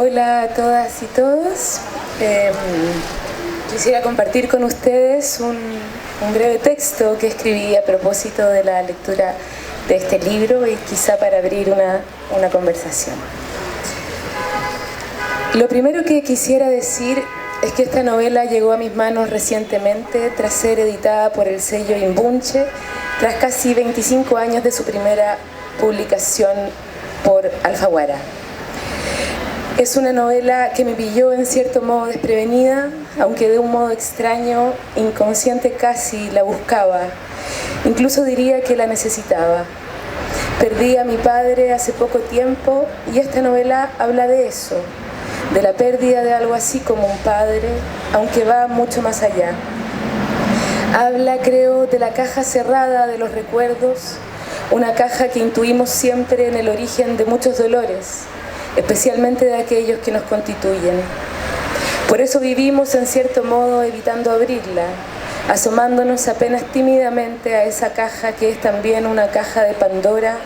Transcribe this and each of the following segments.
Hola a todas y todos. Quisiera compartir con ustedes un breve texto que escribí a propósito de la lectura de este libro y quizá para abrir una conversación. Lo primero que quisiera decir es que esta novela llegó a mis manos recientemente tras ser editada por el sello Imbunche, tras casi 25 años de su primera publicación por Alfaguara. Es una novela que me pilló en cierto modo desprevenida, aunque de un modo extraño, inconsciente casi, la buscaba. Incluso diría que la necesitaba. Perdí a mi padre hace poco tiempo y esta novela habla de eso, de la pérdida de algo así como un padre, aunque va mucho más allá. Habla, creo, de la caja cerrada de los recuerdos, una caja que intuimos siempre en el origen de muchos dolores, especialmente de aquellos que nos constituyen. Por eso vivimos en cierto modo evitando abrirla, asomándonos apenas tímidamente a esa caja que es también una caja de Pandora,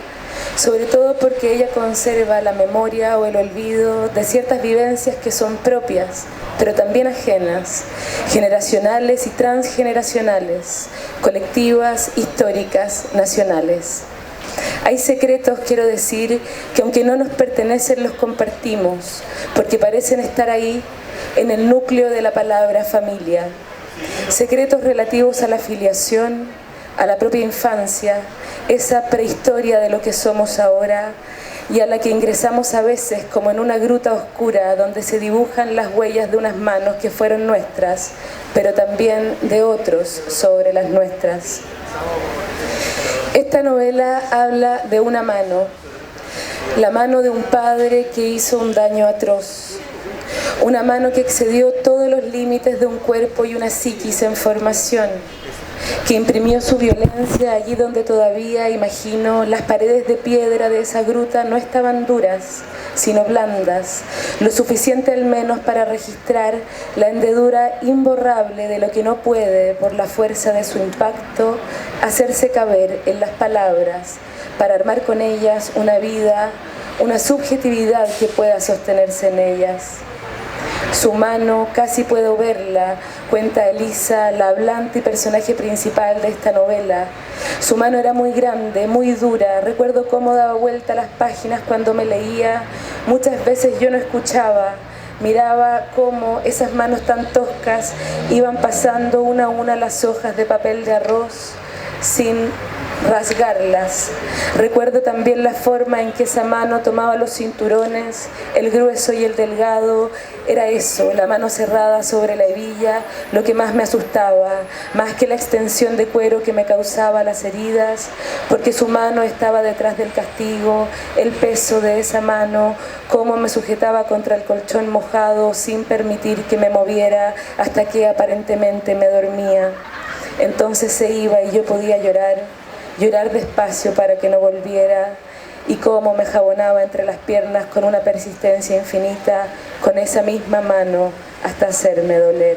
sobre todo porque ella conserva la memoria o el olvido de ciertas vivencias que son propias, pero también ajenas, generacionales y transgeneracionales, colectivas, históricas, nacionales. Hay secretos, quiero decir, que aunque no nos pertenecen los compartimos, porque parecen estar ahí en el núcleo de la palabra familia. Secretos relativos a la filiación, a la propia infancia, esa prehistoria de lo que somos ahora y a la que ingresamos a veces como en una gruta oscura donde se dibujan las huellas de unas manos que fueron nuestras, pero también de otros sobre las nuestras. Esta novela habla de una mano, la mano de un padre que hizo un daño atroz, una mano que excedió todos los límites de un cuerpo y una psiquis en formación, que imprimió su violencia allí donde todavía, imagino, las paredes de piedra de esa gruta no estaban duras, sino blandas, lo suficiente al menos para registrar la hendedura imborrable de lo que no puede, por la fuerza de su impacto, hacerse caber en las palabras, para armar con ellas una vida, una subjetividad que pueda sostenerse en ellas. Su mano, casi puedo verla, cuenta Elisa, la hablante y personaje principal de esta novela. Su mano era muy grande, muy dura. Recuerdo cómo daba vuelta a las páginas cuando me leía. Muchas veces yo no escuchaba. Miraba cómo esas manos tan toscas iban pasando una a una las hojas de papel de arroz sin rasgarlas. Recuerdo también la forma en que esa mano tomaba los cinturones, el grueso y el delgado. Era eso, la mano cerrada sobre la hebilla, lo que más me asustaba, más que la extensión de cuero que me causaba las heridas, porque su mano estaba detrás del castigo, el peso de esa mano, cómo me sujetaba contra el colchón mojado sin permitir que me moviera hasta que aparentemente me dormía. Entonces se iba y yo podía llorar despacio para que no volviera, y cómo me jabonaba entre las piernas con una persistencia infinita, con esa misma mano, hasta hacerme doler.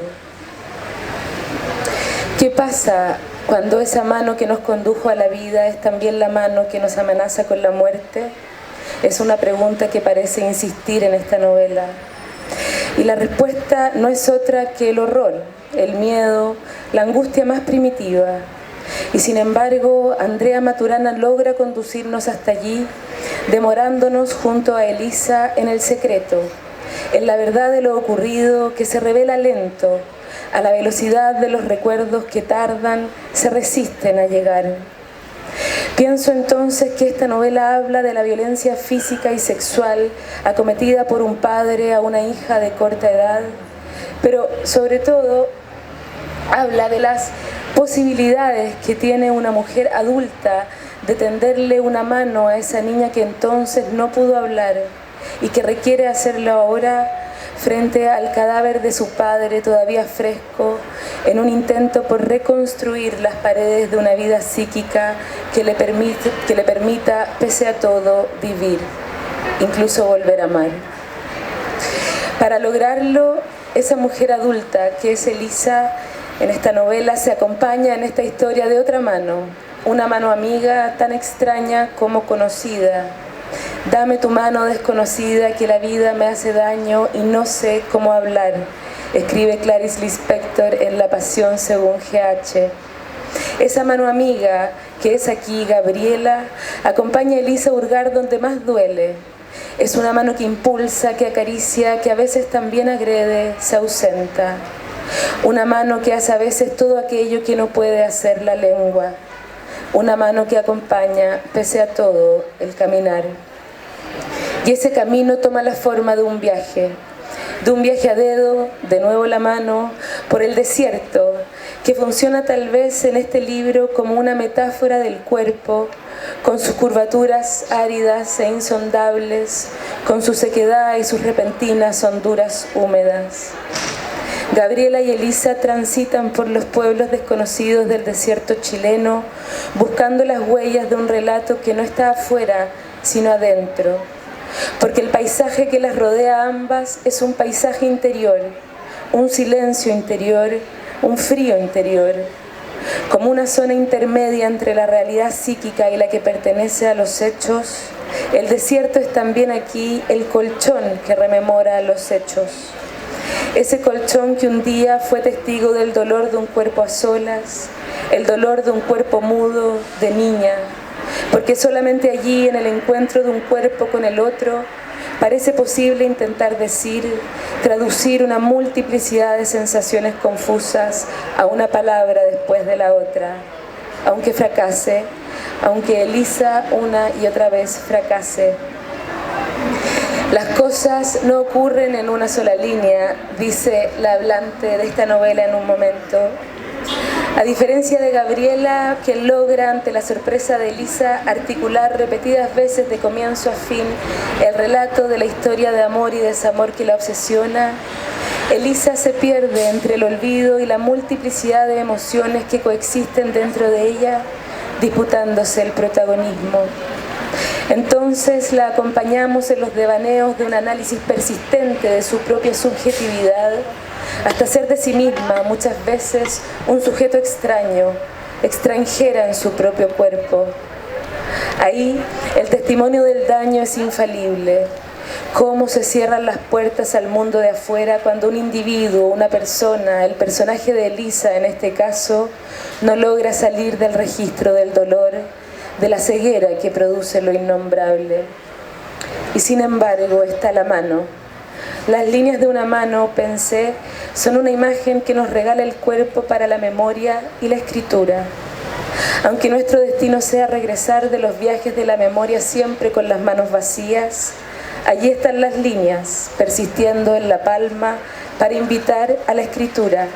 ¿Qué pasa cuando esa mano que nos condujo a la vida es también la mano que nos amenaza con la muerte? Es una pregunta que parece insistir en esta novela. Y la respuesta no es otra que el horror, el miedo, la angustia más primitiva. Y sin embargo, Andrea Maturana logra conducirnos hasta allí, demorándonos junto a Elisa en el secreto, en la verdad de lo ocurrido que se revela lento, a la velocidad de los recuerdos que tardan, se resisten a llegar. Pienso entonces que esta novela habla de la violencia física y sexual acometida por un padre a una hija de corta edad, pero sobre todo habla de las posibilidades que tiene una mujer adulta de tenderle una mano a esa niña que entonces no pudo hablar y que requiere hacerlo ahora frente al cadáver de su padre todavía fresco, en un intento por reconstruir las paredes de una vida psíquica que le permita, pese a todo, vivir, incluso volver a amar. Para lograrlo, esa mujer adulta que es Elisa en esta novela se acompaña en esta historia de otra mano, una mano amiga tan extraña como conocida, Dame tu mano desconocida, que la vida me hace daño y no sé cómo hablar, escribe Clarice Lispector en La Pasión según G.H. Esa mano amiga, que es aquí Gabriela, acompaña a Elisa a hurgar donde más duele. Es una mano que impulsa, que acaricia, que a veces también agrede, se ausenta. Una mano que hace a veces todo aquello que no puede hacer la lengua. Una mano que acompaña, pese a todo, el caminar. Y ese camino toma la forma de un viaje a dedo, de nuevo la mano, por el desierto, que funciona tal vez en este libro como una metáfora del cuerpo, con sus curvaturas áridas e insondables, con su sequedad y sus repentinas honduras húmedas. Gabriela y Elisa transitan por los pueblos desconocidos del desierto chileno, buscando las huellas de un relato que no está afuera, sino adentro. Porque el paisaje que las rodea a ambas es un paisaje interior, un silencio interior, un frío interior, como una zona intermedia entre la realidad psíquica y la que pertenece a los hechos. El desierto es también aquí el colchón que rememora los hechos. Ese colchón que un día fue testigo del dolor de un cuerpo a solas, el dolor de un cuerpo mudo, de niña, porque solamente allí, en el encuentro de un cuerpo con el otro, parece posible intentar decir, traducir una multiplicidad de sensaciones confusas a una palabra después de la otra, aunque fracase, aunque Elisa una y otra vez fracase. Las cosas no ocurren en una sola línea, dice la hablante de esta novela en un momento. A diferencia de Gabriela, que logra ante la sorpresa de Elisa articular repetidas veces de comienzo a fin el relato de la historia de amor y desamor que la obsesiona, Elisa se pierde entre el olvido y la multiplicidad de emociones que coexisten dentro de ella, disputándose el protagonismo. Entonces la acompañamos en los devaneos de un análisis persistente de su propia subjetividad, hasta ser de sí misma muchas veces un sujeto extraño, extranjera en su propio cuerpo. Ahí el testimonio del daño es infalible. Cómo se cierran las puertas al mundo de afuera cuando un individuo, una persona, el personaje de Elisa en este caso, no logra salir del registro del dolor, de la ceguera que produce lo innombrable. Y sin embargo está la mano. Las líneas de una mano, pensé, son una imagen que nos regala el cuerpo para la memoria y la escritura. Aunque nuestro destino sea regresar de los viajes de la memoria siempre con las manos vacías, allí están las líneas, persistiendo en la palma para invitar a la escritura.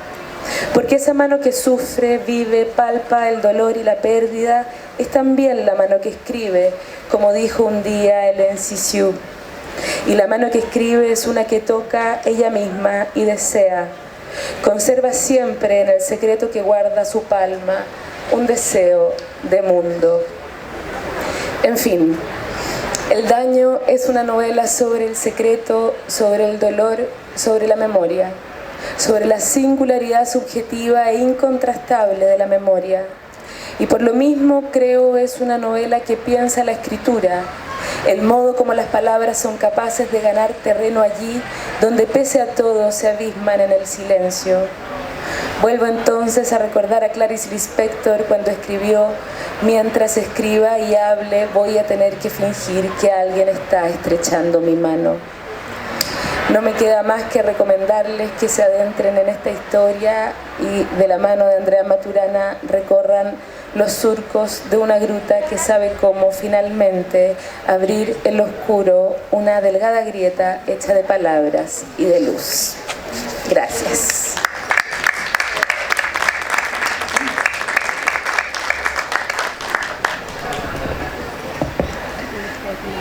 Porque esa mano que sufre, vive, palpa el dolor y la pérdida, es también la mano que escribe, como dijo un día Hélène Cixous. Y la mano que escribe es una que toca ella misma y desea. Conserva siempre en el secreto que guarda su palma un deseo de mundo. En fin, El daño es una novela sobre el secreto, sobre el dolor, sobre la memoria, sobre la singularidad subjetiva e incontrastable de la memoria. Y por lo mismo creo es una novela que piensa la escritura, el modo como las palabras son capaces de ganar terreno allí donde pese a todo se abisman en el silencio. Vuelvo entonces a recordar a Clarice Lispector cuando escribió: mientras escriba y hable voy a tener que fingir que alguien está estrechando mi mano. No me queda más que recomendarles que se adentren en esta historia y de la mano de Andrea Maturana recorran los surcos de una gruta que sabe cómo finalmente abrir en lo oscuro una delgada grieta hecha de palabras y de luz. Gracias.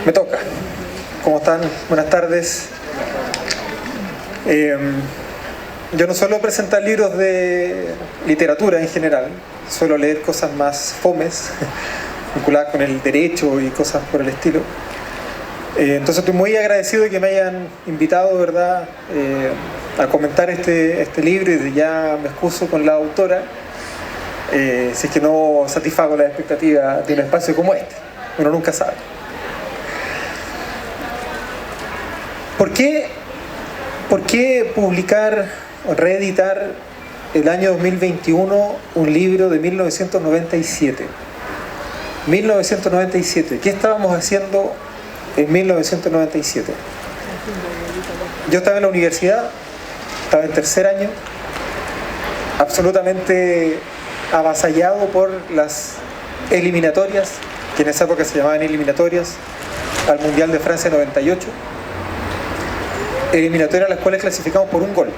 Me toca. ¿Cómo están? Buenas tardes. Yo no suelo presentar libros de literatura en general, suelo leer cosas más fomes, vinculadas con el derecho y cosas por el estilo. Entonces estoy muy agradecido de que me hayan invitado, ¿verdad?, a comentar este libro, y desde ya me excuso con la autora si es que no satisfago las expectativas de un espacio como este. Uno nunca sabe. ¿Por qué publicar o reeditar el año 2021 un libro de 1997? 1997. ¿Qué estábamos haciendo en 1997? Yo estaba en la universidad, estaba en tercer año, absolutamente avasallado por las eliminatorias, que en esa época se llamaban eliminatorias, al Mundial de Francia 98. Eliminatorias a las cuales clasificamos por un gol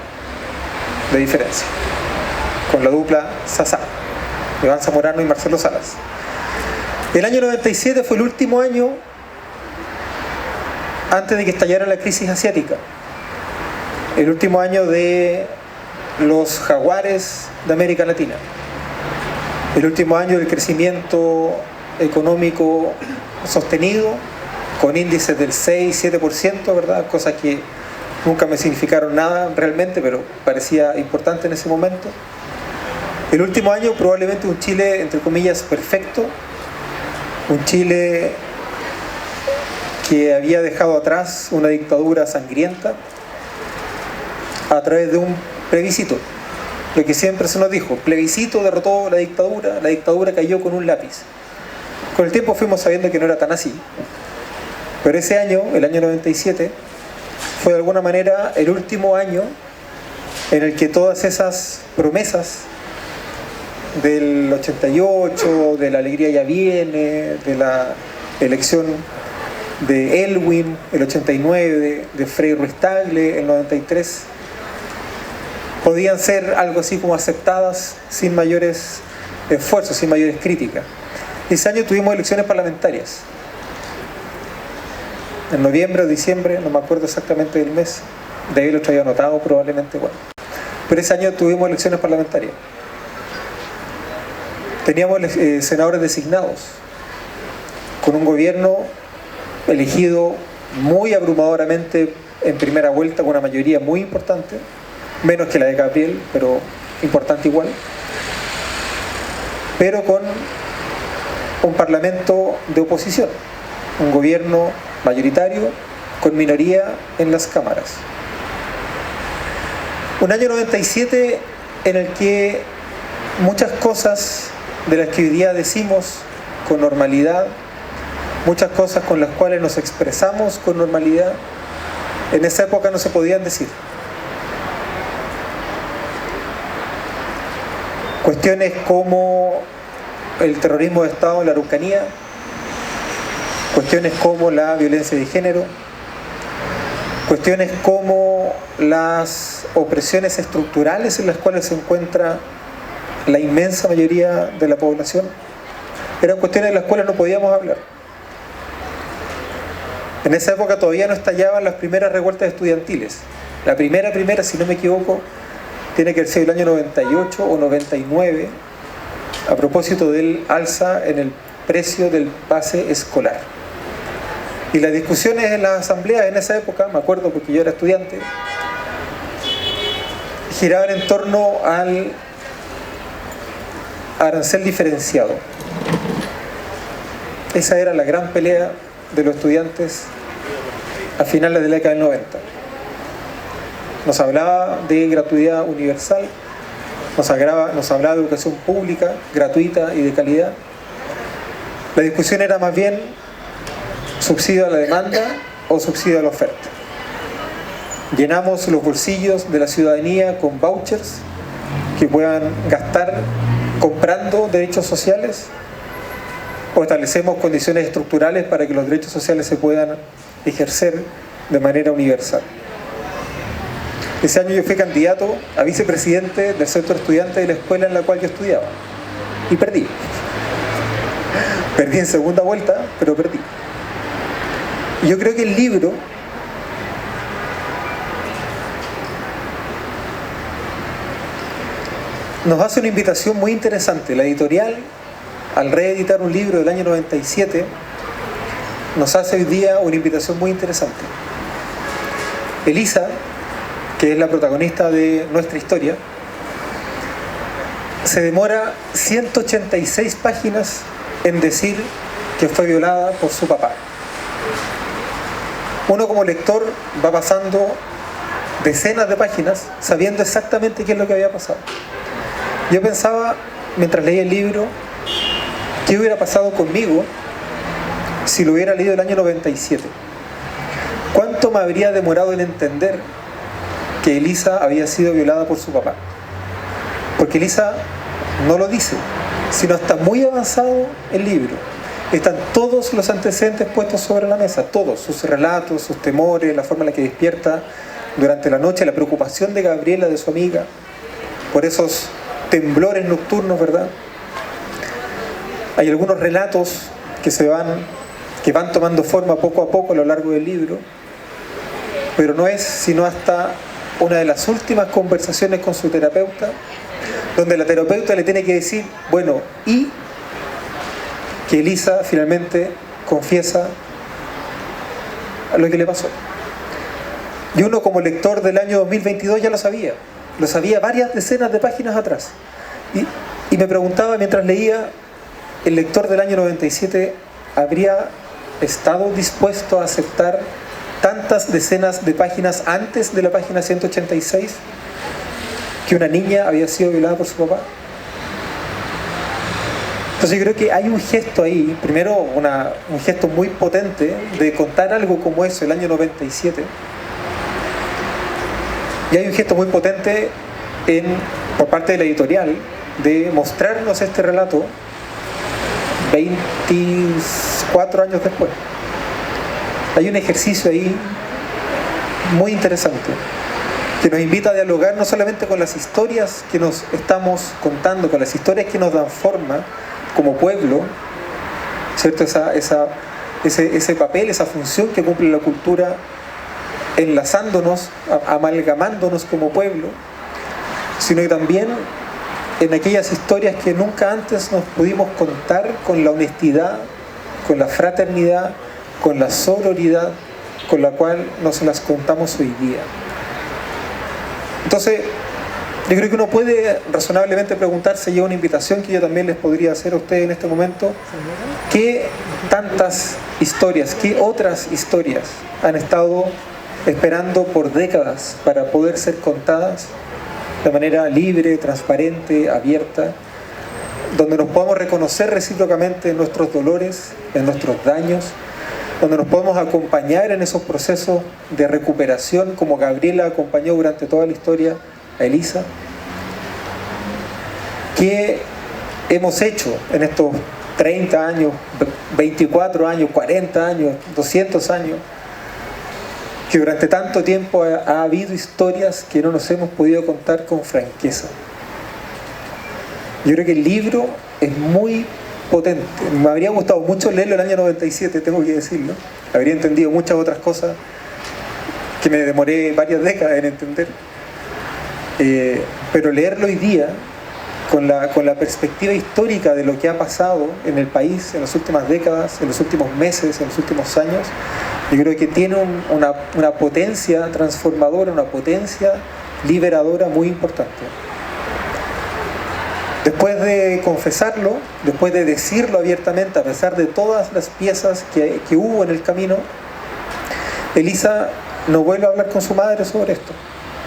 de diferencia, con la dupla Sasá, Iván Zamorano y Marcelo Salas. El año 97 fue el último año antes de que estallara la crisis asiática, el último año de los jaguares de América Latina, el último año del crecimiento económico sostenido, con índices del 6-7%, ¿verdad? Cosas que nunca me significaron nada realmente, pero parecía importante en ese momento. El último año probablemente un Chile, entre comillas, perfecto, un Chile que había dejado atrás una dictadura sangrienta a través de un plebiscito. Lo que siempre se nos dijo, plebiscito derrotó la dictadura cayó con un lápiz. Con el tiempo fuimos sabiendo que no era tan así. Pero ese año, el año 97, fue de alguna manera el último año en el que todas esas promesas del 88, de la alegría ya viene, de la elección de Elwin, el 89, de Frei Ruiz Tagle, el 93, podían ser algo así como aceptadas sin mayores esfuerzos, sin mayores críticas. Ese año tuvimos elecciones parlamentarias. En noviembre o diciembre, no me acuerdo exactamente del mes, de ahí lo traía anotado probablemente, bueno. Pero ese año tuvimos elecciones parlamentarias. Teníamos senadores designados, con un gobierno elegido muy abrumadoramente en primera vuelta, con una mayoría muy importante, menos que la de Gabriel, pero importante igual, pero con un parlamento de oposición, un gobierno mayoritario con minoría en las cámaras. Un año 97 en el que muchas cosas de las que hoy día decimos con normalidad, muchas cosas con las cuales nos expresamos con normalidad, en esa época no se podían decir. Cuestiones como el terrorismo de Estado en la Araucanía, cuestiones como la violencia de género, cuestiones como las opresiones estructurales en las cuales se encuentra la inmensa mayoría de la población, eran cuestiones de las cuales no podíamos hablar. En esa época todavía no estallaban las primeras revueltas estudiantiles. La primera, si no me equivoco, tiene que ser el año 98 o 99, a propósito del alza en el precio del pase escolar. Y las discusiones en las asambleas en esa época, me acuerdo porque yo era estudiante, giraban en torno al arancel diferenciado. Esa era la gran pelea de los estudiantes a finales de la década del 90. Nos hablaba de gratuidad universal, nos hablaba de educación pública, gratuita y de calidad. La discusión era más bien subsidio a la demanda o subsidio a la oferta. Llenamos los bolsillos de la ciudadanía con vouchers que puedan gastar comprando derechos sociales, o establecemos condiciones estructurales para que los derechos sociales se puedan ejercer de manera universal. Ese año yo fui candidato a vicepresidente del centro estudiante de la escuela en la cual yo estudiaba y perdí. Perdí en segunda vuelta, pero perdí. Y yo creo que el libro nos hace una invitación muy interesante. La editorial, al reeditar un libro del año 97, nos hace hoy día una invitación muy interesante. Elisa, que es la protagonista de nuestra historia, se demora 186 páginas en decir que fue violada por su papá. uno como lector va pasando decenas de páginas sabiendo exactamente qué es lo que había pasado. Yo pensaba, mientras leía el libro, qué hubiera pasado conmigo si lo hubiera leído el año 97. ¿Cuánto me habría demorado en entender que Elisa había sido violada por su papá? Porque Elisa no lo dice, sino está muy avanzado el libro. Están todos los antecedentes puestos sobre la mesa, todos, sus relatos, sus temores, la forma en la que despierta durante la noche, la preocupación de Gabriela, de su amiga, por esos temblores nocturnos, ¿verdad? Hay algunos relatos que van tomando forma poco a poco a lo largo del libro, pero no es sino hasta una de las últimas conversaciones con su terapeuta, donde la terapeuta le tiene que decir, bueno, y que Elisa finalmente confiesa lo que le pasó. Y uno como lector del año 2022 ya lo sabía varias decenas de páginas atrás. Y me preguntaba mientras leía, ¿el lector del año 97 habría estado dispuesto a aceptar tantas decenas de páginas antes de la página 186 que una niña había sido violada por su papá? Entonces yo creo que hay un gesto ahí, primero un gesto muy potente de contar algo como eso, el año 97. Y hay un gesto muy potente por parte de la editorial de mostrarnos este relato 24 años después. Hay un ejercicio ahí muy interesante que nos invita a dialogar no solamente con las historias que nos estamos contando, con las historias que nos dan forma como pueblo, ¿cierto? Ese papel, esa función que cumple la cultura, enlazándonos, amalgamándonos como pueblo, sino que también en aquellas historias que nunca antes nos pudimos contar con la honestidad, con la fraternidad, con la sororidad con la cual nos las contamos hoy día. Entonces, yo creo que uno puede razonablemente preguntarse, y una invitación que yo también les podría hacer a ustedes en este momento, ¿qué tantas historias, qué otras historias han estado esperando por décadas para poder ser contadas de manera libre, transparente, abierta, donde nos podamos reconocer recíprocamente en nuestros dolores, en nuestros daños, donde nos podemos acompañar en esos procesos de recuperación, como Gabriela acompañó durante toda la historia a Elisa? ¿Qué hemos hecho en estos 30 años, 24 años, 40 años, 200 años, que durante tanto tiempo ha habido historias que no nos hemos podido contar con franqueza? Yo creo que el libro es muy potente. Me habría gustado mucho leerlo el año 97, tengo que decirlo. Habría entendido muchas otras cosas que me demoré varias décadas en entender. Pero leerlo hoy día, con la perspectiva histórica de lo que ha pasado en el país en las últimas décadas, en los últimos meses, en los últimos años, yo creo que tiene una potencia transformadora, una potencia liberadora muy importante. Después de confesarlo, después de decirlo abiertamente, a pesar de todas las piezas que hubo en el camino, Elisa no vuelve a hablar con su madre sobre esto.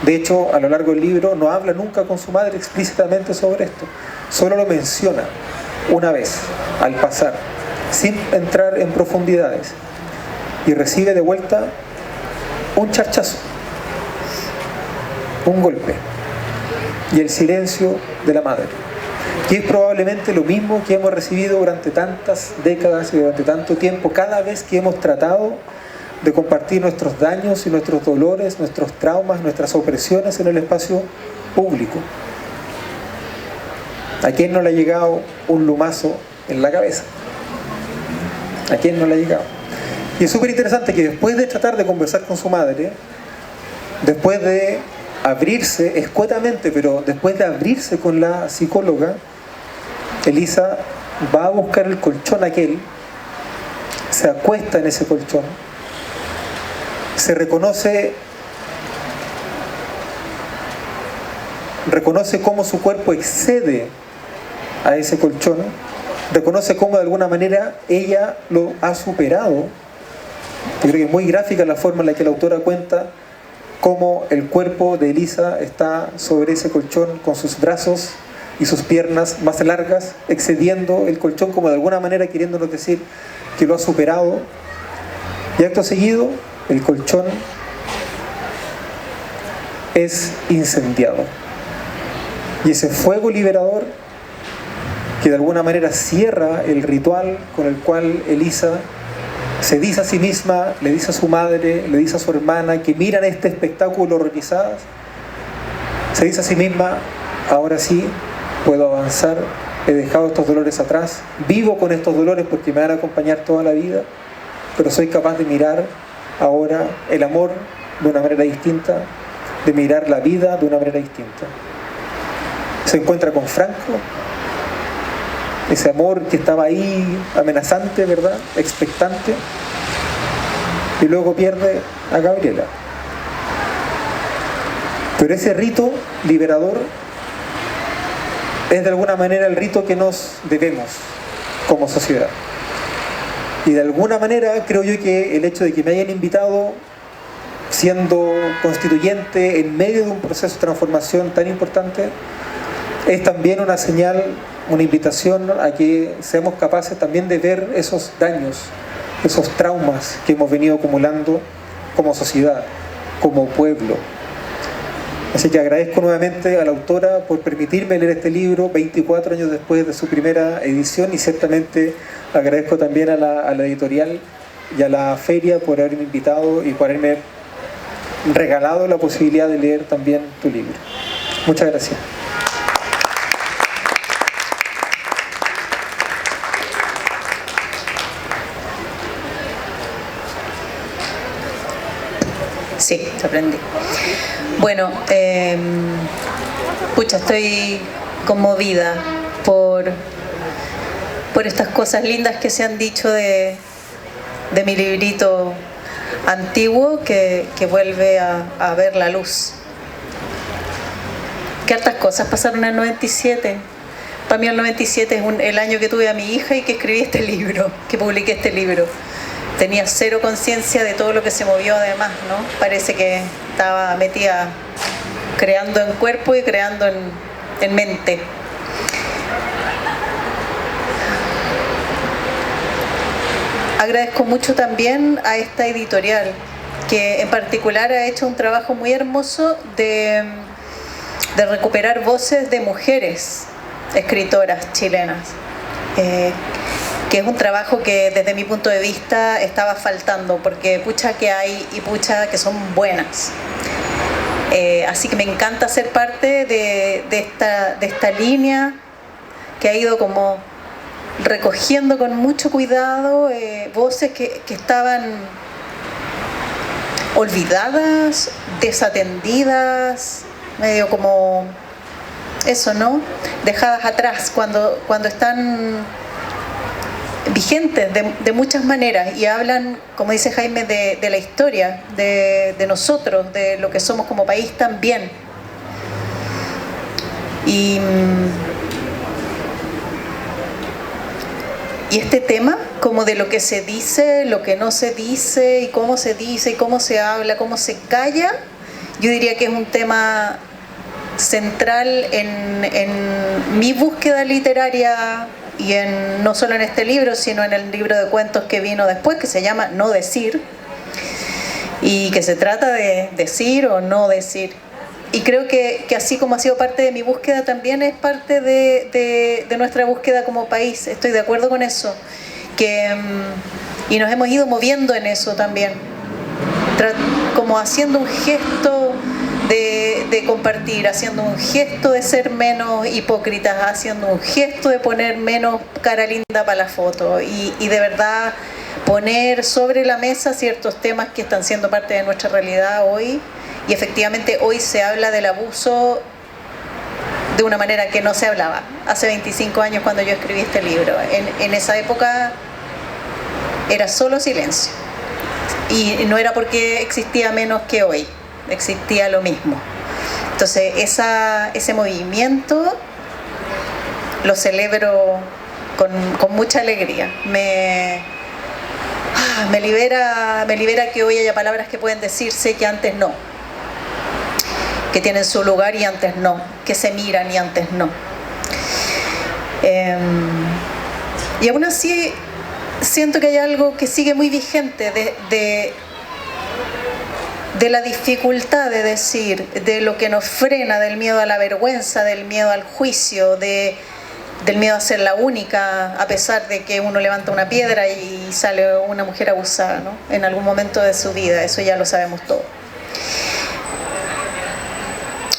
De hecho, a lo largo del libro no habla nunca con su madre explícitamente sobre esto. Solo lo menciona una vez, al pasar, sin entrar en profundidades. Y recibe de vuelta un charchazo, un golpe, y el silencio de la madre. Y es probablemente lo mismo que hemos recibido durante tantas décadas y durante tanto tiempo, cada vez que hemos tratado de compartir nuestros daños y nuestros dolores, nuestros traumas, nuestras opresiones en el espacio público. ¿A quién no le ha llegado un lumazo en la cabeza? ¿A quién no le ha llegado? Y es súper interesante que después de tratar de conversar con su madre, después de abrirse escuetamente, pero después de abrirse con la psicóloga, Elisa va a buscar el colchón aquel, se acuesta en ese colchón, se reconoce cómo su cuerpo excede a ese colchón, reconoce cómo de alguna manera ella lo ha superado Yo creo que es muy gráfica la forma en la que la autora cuenta cómo el cuerpo de Elisa está sobre ese colchón con sus brazos y sus piernas más largas, excediendo el colchón, como de alguna manera queriéndonos decir que lo ha superado. Y acto seguido, el colchón es incendiado. Y ese fuego liberador, que de alguna manera cierra el ritual con el cual Elisa se dice a sí misma, le dice a su madre, le dice a su hermana, que miran este espectáculo horrorizadas, se dice a sí misma: ahora sí puedo avanzar, he dejado estos dolores atrás, vivo con estos dolores porque me van a acompañar toda la vida, pero soy capaz de mirar ahora el amor de una manera distinta, de mirar la vida de una manera distinta. Se encuentra con Franco, ese amor que estaba ahí amenazante, ¿verdad?, expectante, y luego pierde a Gabriela. Pero ese rito liberador es de alguna manera el rito que nos debemos como sociedad. Y de alguna manera creo yo que el hecho de que me hayan invitado siendo constituyente en medio de un proceso de transformación tan importante es también una señal, una invitación a que seamos capaces también de ver esos daños, esos traumas que hemos venido acumulando como sociedad, como pueblo. Así que agradezco nuevamente a la autora por permitirme leer este libro 24 años después de su primera edición, y ciertamente agradezco también a la editorial y a la feria por haberme invitado y por haberme regalado la posibilidad de leer también tu libro. Muchas gracias. Sí, te aprendí. Bueno, estoy conmovida por estas cosas lindas que se han dicho de mi librito antiguo que vuelve a ver la luz. ¿Qué hartas cosas pasaron en el 97? Para mí el 97 es el año que tuve a mi hija y que escribí este libro, que publiqué este libro. Tenía cero conciencia de todo lo que se movió además, ¿no? Parece que estaba metida creando en cuerpo y creando en mente. Agradezco mucho también a esta editorial, que en particular ha hecho un trabajo muy hermoso de recuperar voces de mujeres escritoras chilenas. Que es un trabajo que desde mi punto de vista estaba faltando, porque pucha que hay y pucha que son buenas. Así que me encanta ser parte de esta línea que ha ido como recogiendo con mucho cuidado voces que estaban olvidadas, desatendidas, medio como eso, ¿no? Dejadas atrás cuando están vigentes de muchas maneras y hablan, como dice Jaime, de la historia, de nosotros, de lo que somos como país también. Y este tema, como de lo que se dice, lo que no se dice, y cómo se dice, y cómo se habla, cómo se calla, yo diría que es un tema central en mi búsqueda literaria, y no solo en este libro, sino en el libro de cuentos que vino después, que se llama No decir, y que se trata de decir o no decir. Y creo que así como ha sido parte de mi búsqueda, también es parte de nuestra búsqueda como país. Estoy de acuerdo con eso. Y nos hemos ido moviendo en eso también, como haciendo un gesto de compartir, haciendo un gesto de ser menos hipócritas, haciendo un gesto de poner menos cara linda para la foto y de verdad poner sobre la mesa ciertos temas que están siendo parte de nuestra realidad hoy. Y efectivamente hoy se habla del abuso de una manera que no se hablaba hace 25 años cuando yo escribí este libro. En esa época era solo silencio, y no era porque existía menos que hoy, existía lo mismo. Entonces ese movimiento lo celebro con mucha alegría. me libera que hoy haya palabras que pueden decirse que antes no, que tienen su lugar y antes no, que se miran y antes no. Y aún así siento que hay algo que sigue muy vigente de la dificultad de decir, de lo que nos frena, del miedo a la vergüenza, del miedo al juicio, del miedo a ser la única, a pesar de que uno levanta una piedra y sale una mujer abusada, ¿no? En algún momento de su vida, eso ya lo sabemos todo.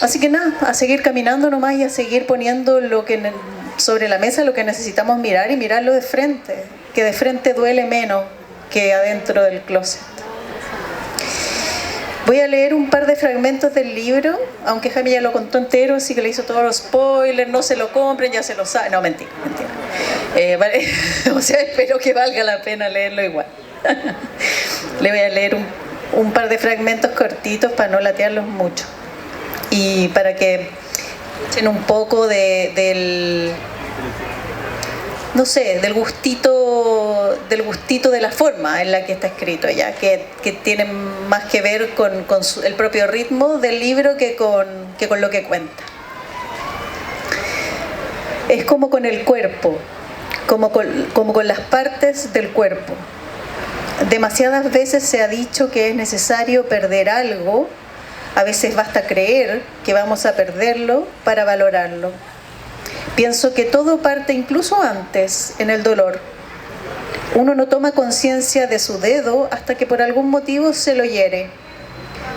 Así que nada, a seguir caminando nomás y a seguir poniendo sobre la mesa lo que necesitamos mirar y mirarlo de frente, que de frente duele menos que adentro del closet. Voy a leer un par de fragmentos del libro, aunque Jaime ya lo contó entero, así que le hizo todos los spoilers, no se lo compren, ya se lo saben. No, mentira. Vale. O sea, espero que valga la pena leerlo igual. Le voy a leer un par de fragmentos cortitos para no latearlos mucho. Y para que echen un poco del gustito de la forma en la que está escrito ya, que tiene más que ver con el propio ritmo del libro que con lo que cuenta. Es como con el cuerpo, como con las partes del cuerpo. Demasiadas veces se ha dicho que es necesario perder algo, a veces basta creer que vamos a perderlo para valorarlo. Pienso que todo parte incluso antes, en el dolor. Uno no toma conciencia de su dedo hasta que por algún motivo se lo hiere.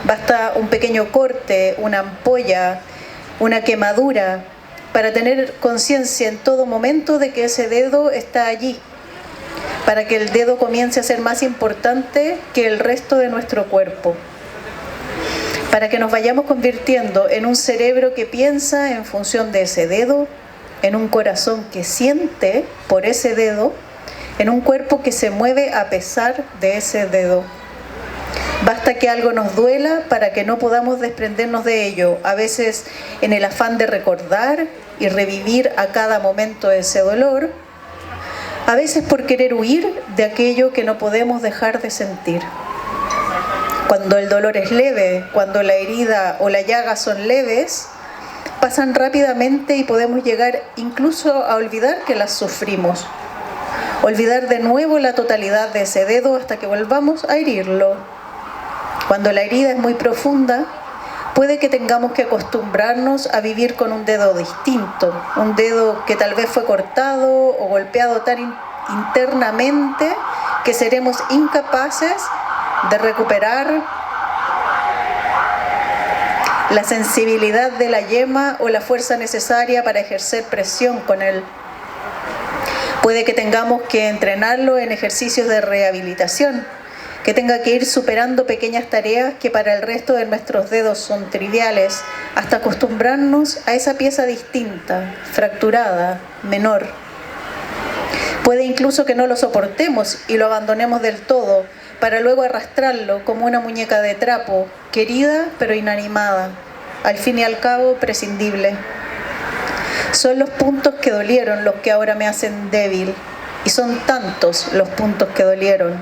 Basta un pequeño corte, una ampolla, una quemadura, para tener conciencia en todo momento de que ese dedo está allí, para que el dedo comience a ser más importante que el resto de nuestro cuerpo, para que nos vayamos convirtiendo en un cerebro que piensa en función de ese dedo, en un corazón que siente por ese dedo, en un cuerpo que se mueve a pesar de ese dedo. Basta que algo nos duela para que no podamos desprendernos de ello, a veces en el afán de recordar y revivir a cada momento ese dolor, a veces por querer huir de aquello que no podemos dejar de sentir. Cuando el dolor es leve, cuando la herida o la llaga son leves, pasan rápidamente y podemos llegar incluso a olvidar que las sufrimos. Olvidar de nuevo la totalidad de ese dedo hasta que volvamos a herirlo. Cuando la herida es muy profunda, puede que tengamos que acostumbrarnos a vivir con un dedo distinto, un dedo que tal vez fue cortado o golpeado tan internamente que seremos incapaces de recuperar la sensibilidad de la yema o la fuerza necesaria para ejercer presión con él. Puede que tengamos que entrenarlo en ejercicios de rehabilitación, que tenga que ir superando pequeñas tareas que para el resto de nuestros dedos son triviales, hasta acostumbrarnos a esa pieza distinta, fracturada, menor. Puede incluso que no lo soportemos y lo abandonemos del todo, para luego arrastrarlo como una muñeca de trapo, querida pero inanimada, al fin y al cabo prescindible. Son los puntos que dolieron los que ahora me hacen débil, y son tantos los puntos que dolieron.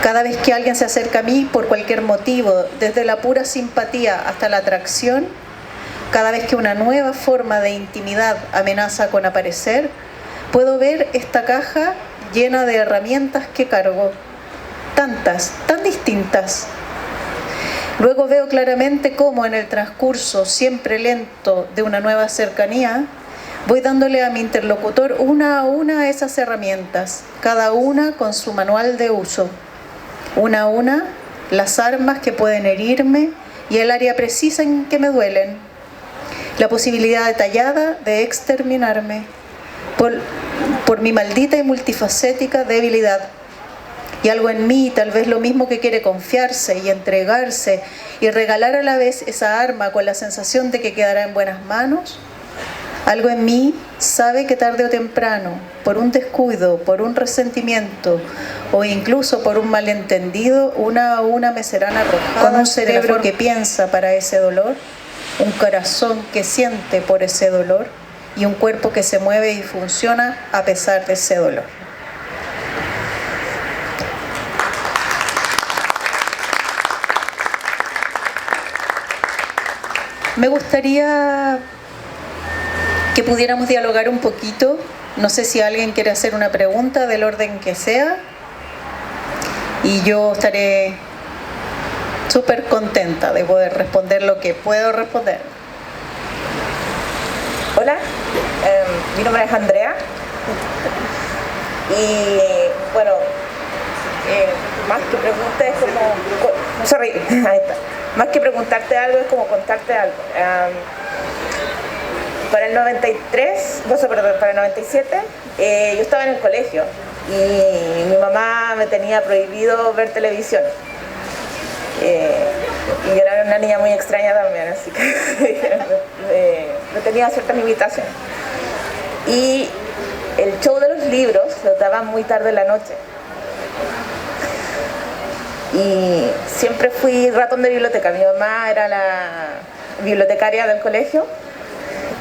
Cada vez que alguien se acerca a mí por cualquier motivo, desde la pura simpatía hasta la atracción, cada vez que una nueva forma de intimidad amenaza con aparecer, puedo ver esta caja llena de herramientas que cargo. Tantas, tan distintas. Luego veo claramente cómo en el transcurso siempre lento de una nueva cercanía, voy dándole a mi interlocutor una a una esas herramientas, cada una con su manual de uso. Una a una, las armas que pueden herirme y el área precisa en que me duelen. La posibilidad detallada de exterminarme por mi maldita y multifacética debilidad. Y algo en mí, tal vez lo mismo que quiere confiarse y entregarse y regalar a la vez esa arma con la sensación de que quedará en buenas manos, algo en mí sabe que tarde o temprano, por un descuido, por un resentimiento o incluso por un malentendido, una a una me serán arrojadas con un cerebro que piensa para ese dolor, un corazón que siente por ese dolor y un cuerpo que se mueve y funciona a pesar de ese dolor. Me gustaría que pudiéramos dialogar un poquito. No sé si alguien quiere hacer una pregunta del orden que sea. Y yo estaré súper contenta de poder responder lo que puedo responder. Hola, mi nombre es Andrea. Y bueno, más que pregunta es como... Sorry, ahí está. Más que preguntarte algo es como contarte algo. Para el 93, no sé, perdón, para el 97, yo estaba en el colegio y mi mamá me tenía prohibido ver televisión. Y yo era una niña muy extraña también, así que me tenía ciertas limitaciones. Y el show de los libros lo daban muy tarde en la noche. Y siempre fui ratón de biblioteca. Mi mamá era la bibliotecaria del colegio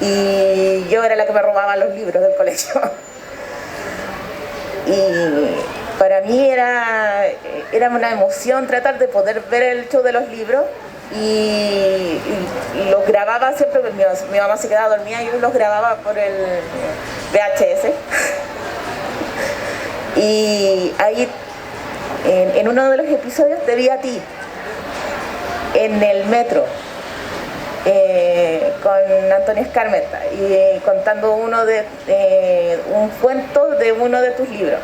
y yo era la que me robaba los libros del colegio. Y para mí era una emoción tratar de poder ver el show de los libros y los grababa siempre, mi mamá se quedaba dormida y yo los grababa por el VHS. Y ahí en uno de los episodios te vi a ti en el metro con Antonio Escarmeta y contando un cuento de uno de tus libros,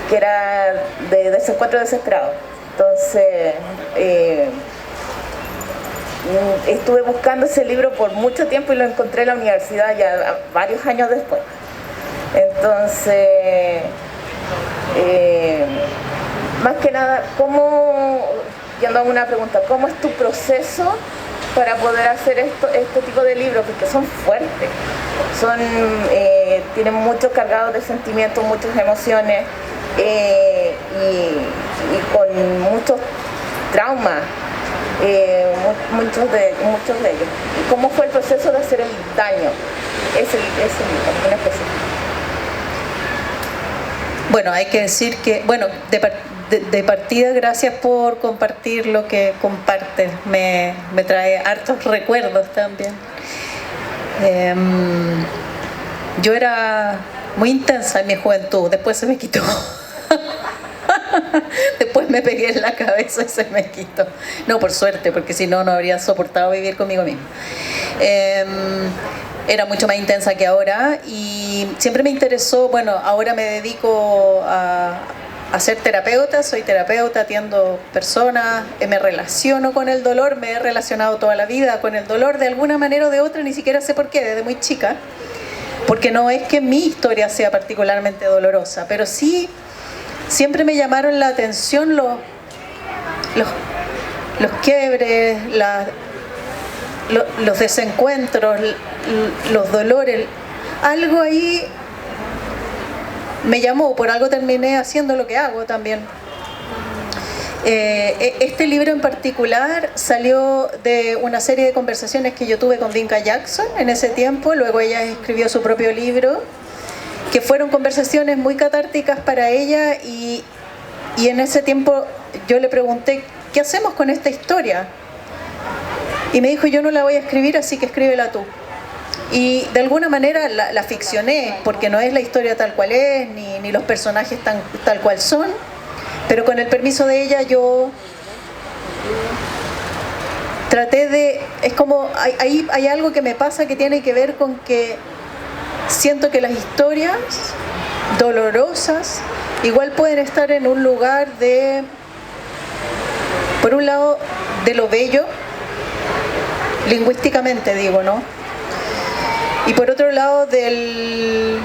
que era de Desencuentro Desesperado. Entonces estuve buscando ese libro por mucho tiempo y lo encontré en la universidad ya varios años después. Entonces más que nada, yendo a una pregunta, ¿cómo es tu proceso para poder hacer este tipo de libros? Porque son fuertes, tienen muchos cargados de sentimientos, muchas emociones y con muchos traumas, muchos de ellos. ¿Y cómo fue el proceso de hacer el daño? Ese libro en específico. Bueno, hay que decir que, bueno, de partida, gracias por compartir lo que compartes. Me trae hartos recuerdos también. Yo era muy intensa en mi juventud, después se me quitó. Después me pegué en la cabeza y se me quitó. No, por suerte, porque si no, no habría soportado vivir conmigo misma. Era mucho más intensa que ahora y siempre me interesó, bueno, ahora me dedico a ser terapeuta, soy terapeuta, atiendo personas, me relaciono con el dolor, me he relacionado toda la vida con el dolor de alguna manera o de otra, ni siquiera sé por qué, desde muy chica, porque no es que mi historia sea particularmente dolorosa, pero sí siempre me llamaron la atención los quiebres, los desencuentros, los dolores. Algo ahí me llamó, por algo terminé haciendo lo que hago también. Este libro en particular salió de una serie de conversaciones que yo tuve con Vinca Jackson en ese tiempo. Luego ella escribió su propio libro, que fueron conversaciones muy catárticas para ella y en ese tiempo yo le pregunté, ¿qué hacemos con esta historia? Y me dijo, yo no la voy a escribir, así que escríbela tú. Y de alguna manera la ficcioné, porque no es la historia tal cual es, ni los personajes tal cual son, pero con el permiso de ella yo traté de... Es como, hay algo que me pasa que tiene que ver con que siento que las historias dolorosas igual pueden estar en un lugar de, por un lado, de lo bello, lingüísticamente digo, ¿no? Y por otro lado de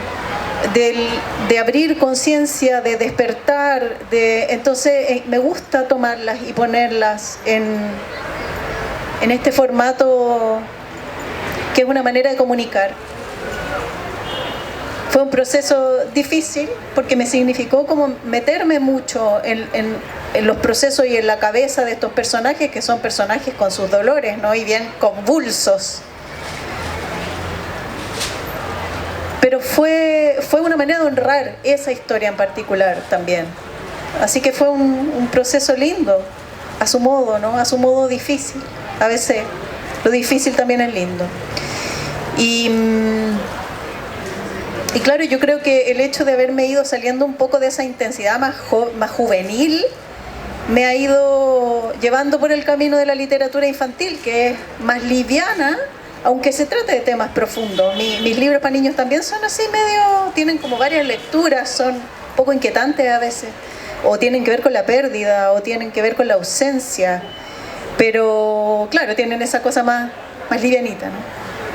abrir conciencia, de despertar, entonces me gusta tomarlas y ponerlas en este formato que es una manera de comunicar. Fue un proceso difícil porque me significó como meterme mucho en los procesos y en la cabeza de estos personajes, que son personajes con sus dolores, ¿no? Y bien convulsos. Pero fue una manera de honrar esa historia en particular también. Así que fue un proceso lindo, a su modo, ¿no? A su modo difícil. A veces lo difícil también es lindo. Y claro, yo creo que el hecho de haberme ido saliendo un poco de esa intensidad más juvenil me ha ido llevando por el camino de la literatura infantil, que es más liviana, aunque se trate de temas profundos. Mis libros para niños también son así medio, tienen como varias lecturas, son un poco inquietantes a veces, o tienen que ver con la pérdida, o tienen que ver con la ausencia, pero claro, tienen esa cosa más livianita, ¿no?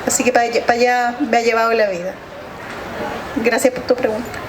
Así que para allá me ha llevado la vida. Gracias por tu pregunta.